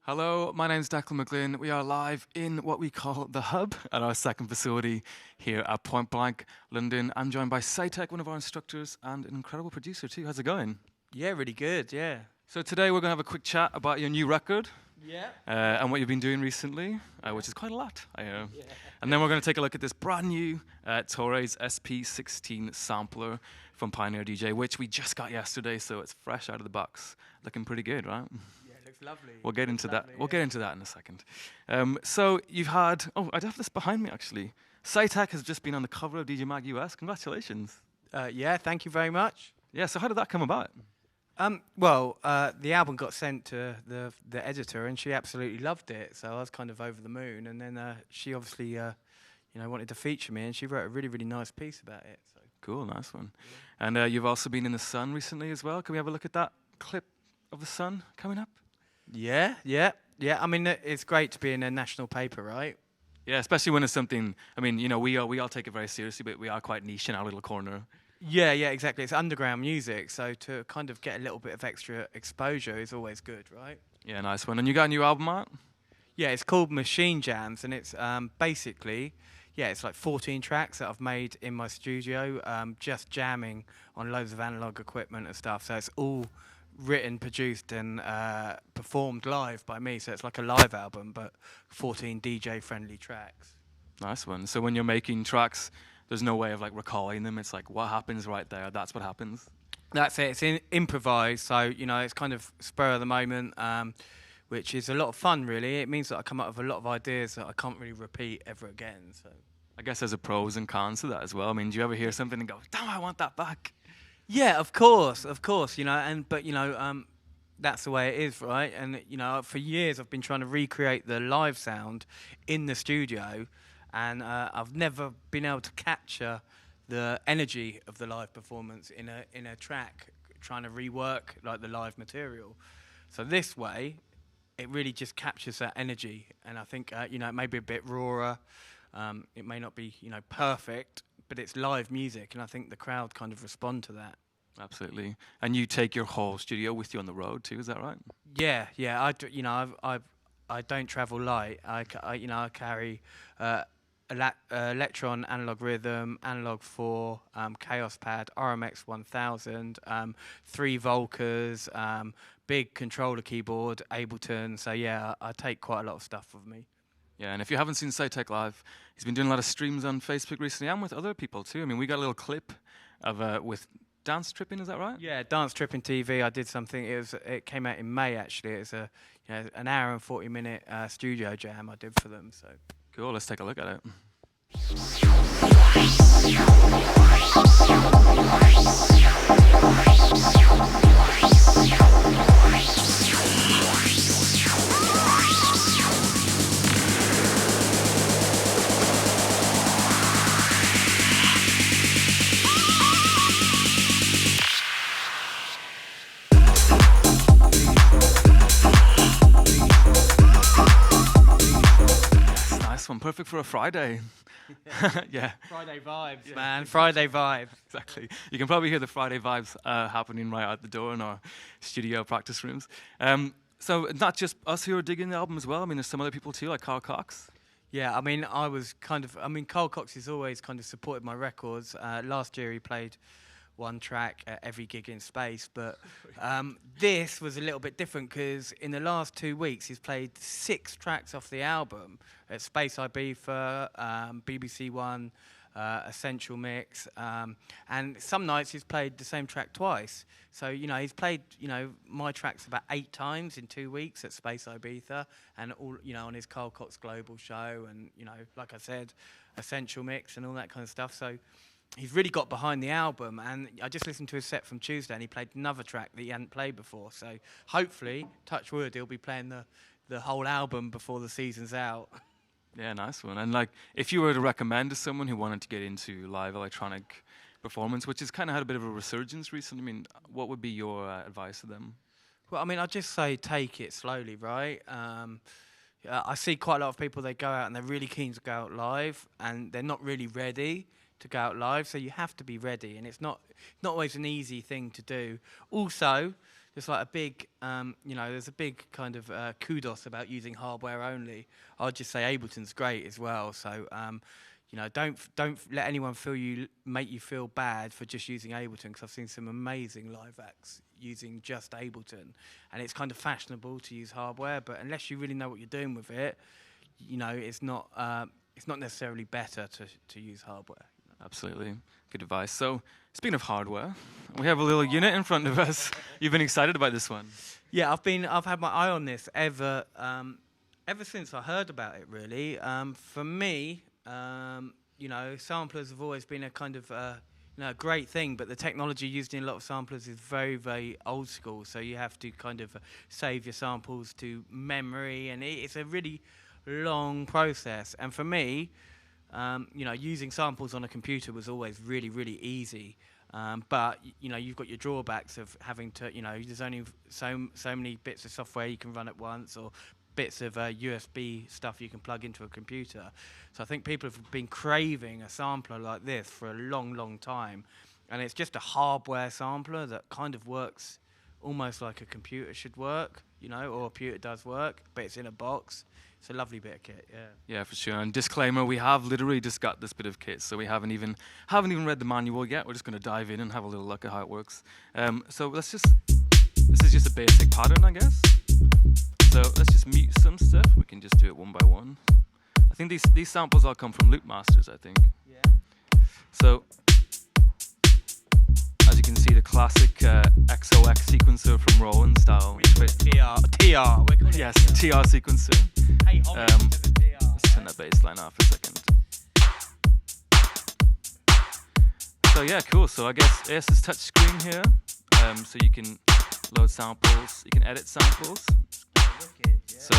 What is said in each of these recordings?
Hello, my name's Declan McGlynn. We are live in what we call the Hub at our second facility here at Point Blank, London. I'm joined by Saytek, one of our instructors, and an incredible producer too. How's it going? Yeah, really good, yeah. So today we're going to have a quick chat about your new record Yeah. and what you've been doing recently, which is quite a lot. And then we're going to take a look at this brand new TORAIZ SP-16 sampler from Pioneer DJ, which we just got yesterday, so it's fresh out of the box. Looking pretty good, right? Yeah, it looks lovely. We'll get into that. We'll Yeah. get into that in a second. So you've had. Oh, I have this behind me actually. Saytek has just been on the cover of DJ Mag US. Congratulations. Yeah, thank you very much. Yeah. So how did that come about? The album got sent to the editor, and she absolutely loved it. So I was kind of over the moon. And then she obviously, wanted to feature me, and she wrote a really, really nice piece about it. So. Cool, nice one. Yeah. And you've also been in the Sun recently as well. Can we have a look at that clip of the Sun coming up? Yeah. I mean, it's great to be in a national paper, right? Yeah, especially when it's something. I mean, we all take it very seriously, but we are quite niche in our little corner. Yeah, exactly. It's underground music, so to kind of get a little bit of extra exposure is always good, right? Yeah, nice one. And you got a new album out? Yeah, it's called Machine Jams, and it's basically, it's like 14 tracks that I've made in my studio, just jamming on loads of analog equipment and stuff. So it's all written, produced, and performed live by me. So it's like a live album, but 14 DJ-friendly tracks. Nice one. So when you're making tracks, there's no way of like recalling them. It's like what happens right there. That's what happens. That's it. It's improvised, so it's kind of spur of the moment, which is a lot of fun. Really, it means that I come up with a lot of ideas that I can't really repeat ever again. So I guess there's a pros and cons to that as well. I mean, do you ever hear something and go, "Damn, I want that back"? Yeah, of course. That's the way it is, right? And for years I've been trying to recreate the live sound in the studio, and I've never been able to capture the energy of the live performance in a track, trying to rework like the live material. So this way, it really just captures that energy, and I think it may be a bit rawer, it may not be perfect, but it's live music, and I think the crowd kind of respond to that. Absolutely. And you take your whole studio with you on the road too, is that right? Yeah. I don't travel light. I carry Electron, Analog Rhythm, Analog 4, Chaos Pad, RMX 1000, 3 Volkers, big controller keyboard, Ableton. So yeah, I take quite a lot of stuff with me. Yeah, and if you haven't seen Saytek live, he's been doing a lot of streams on Facebook recently and with other people too. I mean, we got a little clip of with Dance Tripping, is that right? Yeah, Dance Tripping TV. I did something. It came out in May actually. It's an hour and 40-minute studio jam I did for them. So cool. Let's take a look at it. Nice one, perfect for a Friday. Yeah. Friday vibes, man. Friday vibes. Exactly. You can probably hear the Friday vibes happening right out the door in our studio practice rooms. So not just us who are digging the album as well. I mean, there's some other people too, like Carl Cox. Yeah, I mean, Carl Cox has always kind of supported my records. Last year he played one track at every gig in space, but this was a little bit different because in the last 2 weeks he's played 6 tracks off the album at Space Ibiza, BBC One, Essential Mix, and some nights he's played the same track twice. So he's played my tracks about 8 times in 2 weeks at Space Ibiza, and all on his Carl Cox Global show, and like I said, Essential Mix and all that kind of stuff. So he's really got behind the album, and I just listened to his set from Tuesday, and he played another track that he hadn't played before. So hopefully, touch wood, he'll be playing the whole album before the season's out. Yeah, nice one. And like, if you were to recommend to someone who wanted to get into live electronic performance, which has kind of had a bit of a resurgence recently, I mean, what would be your advice to them? Well, I mean, I'd just say take it slowly, right? I see quite a lot of people, they go out and they're really keen to go out live, and they're not really ready to go out live, so you have to be ready, and it's not always an easy thing to do. Also, there's like a big, there's a big kind of kudos about using hardware only. I'd just say Ableton's great as well. So, don't let anyone make you feel bad for just using Ableton, because I've seen some amazing live acts using just Ableton, and it's kind of fashionable to use hardware, but unless you really know what you're doing with it, it's not necessarily better to use hardware. Absolutely. Good advice. So, speaking of hardware, we have a little unit in front of us. You've been excited about this one? Yeah, I've had my eye on this ever since I heard about it, really. For me, samplers have always been a kind of great thing, but the technology used in a lot of samplers is very, very old school. So you have to kind of save your samples to memory, and it's a really long process. And for me, using samples on a computer was always really, really easy. But you've got your drawbacks of having to, there's only so many bits of software you can run at once, or bits of USB stuff you can plug into a computer. So I think people have been craving a sampler like this for a long, long time. And it's just a hardware sampler that kind of works almost like a computer should work, or a computer does work, but it's in a box. It's a lovely bit of kit, yeah. Yeah, for sure. And disclaimer, we have literally just got this bit of kit, so we haven't even read the manual yet. We're just going to dive in and have a little look at how it works. So this is just a basic pattern, I guess. So let's just mute some stuff. We can just do it one by one. I think these samples all come from Loop Masters, I think. Yeah. So, as you can see, the classic XOX sequencer from Roland style. TR. Yes, TR sequencer. Hey, let's turn that bass line off a second. So yeah, cool. So I guess AS's touchscreen here. So you can load samples, you can edit samples. Wicked, yeah. So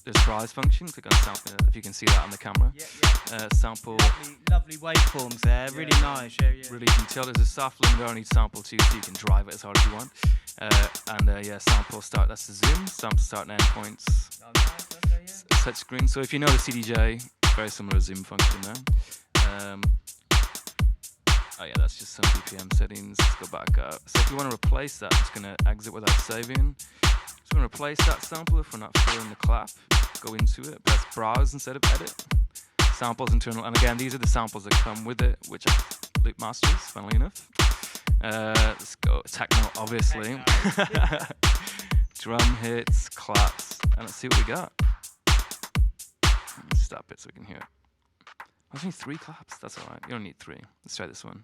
there's browse function. Click on sample if you can see that on the camera. Yeah. Sample. Lovely waveforms there. Really nice. Yeah. Really detailed. There's a soft limiter on each sample too, so you can drive it as hard as you want. Sample start. That's the zoom. Sample start and endpoints. Oh, nice. Okay, yeah. Touch screen. So if you know the CDJ, very similar zoom function there. That's just some BPM settings. Let's go back up. So if you want to replace that, I'm just going to exit without saving. Just want to replace that sample if we're not feeling the clap. Go into it, press browse instead of edit. Samples internal, and again, these are the samples that come with it, which are Loop Masters, funnily enough. Let's go techno, obviously. Drum hits, claps, and let's see what we got. Stop it so we can hear it. I only need 3 claps. That's all right. You don't need 3. Let's try this one.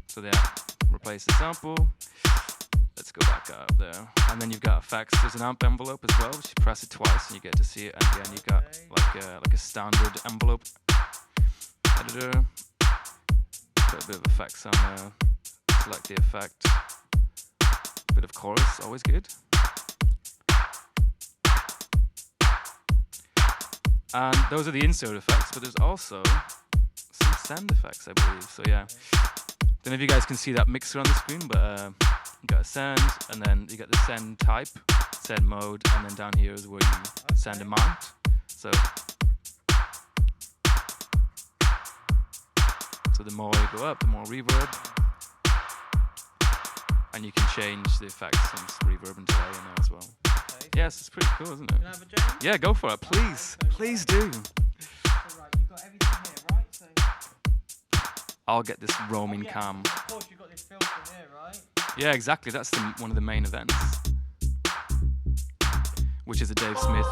So there, replace the sample. Let's go back up there. And then you've got effects. There's an amp envelope as well, which you press it twice and you get to see it. And again, you've got like a standard envelope editor. Put a bit of effects on there. Select the effect. Bit of chorus, always good. And those are the insert effects, but there's also some send effects, I believe. So yeah, don't know if you guys can see that mixer on the screen, but you got a send, and then you got the send type, send mode, and then down here is where you send amount. So the more you go up, the more reverb, and you can change the effects and reverb and delay in there as well. Yes, it's pretty cool, isn't it? Can I have a jam? Yeah, go for it, please. Please do. Alright, you've got everything here, right? So I'll get this roaming cam. Of course, you've got this filter here, right? Yeah, exactly. That's one of the main events, which is a Dave Smith.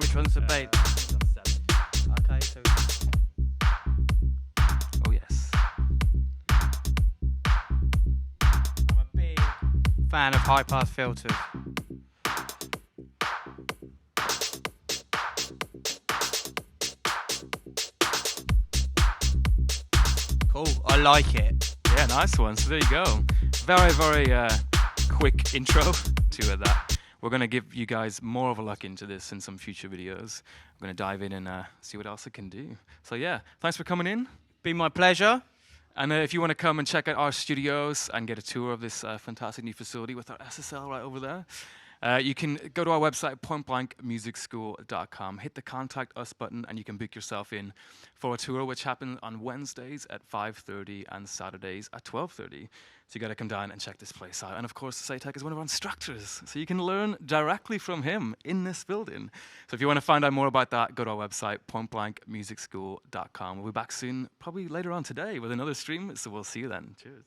Which one's the bass? Okay, so Oh yes. I'm a big fan of high pass filters. Cool. I like it. Yeah, nice one. So there you go. Very, very quick intro to that. We're going to give you guys more of a look into this in some future videos. I'm going to dive in and see what else it can do. So yeah, thanks for coming in. Been my pleasure. And if you want to come and check out our studios and get a tour of this fantastic new facility with our SSL right over there, you can go to our website, pointblankmusicschool.com, hit the Contact Us button, and you can book yourself in for a tour, which happens on Wednesdays at 5:30 and Saturdays at 12:30. So you got to come down and check this place out. And of course, Saytek is one of our instructors, so you can learn directly from him in this building. So if you want to find out more about that, go to our website, pointblankmusicschool.com. We'll be back soon, probably later on today, with another stream. So we'll see you then. Cheers.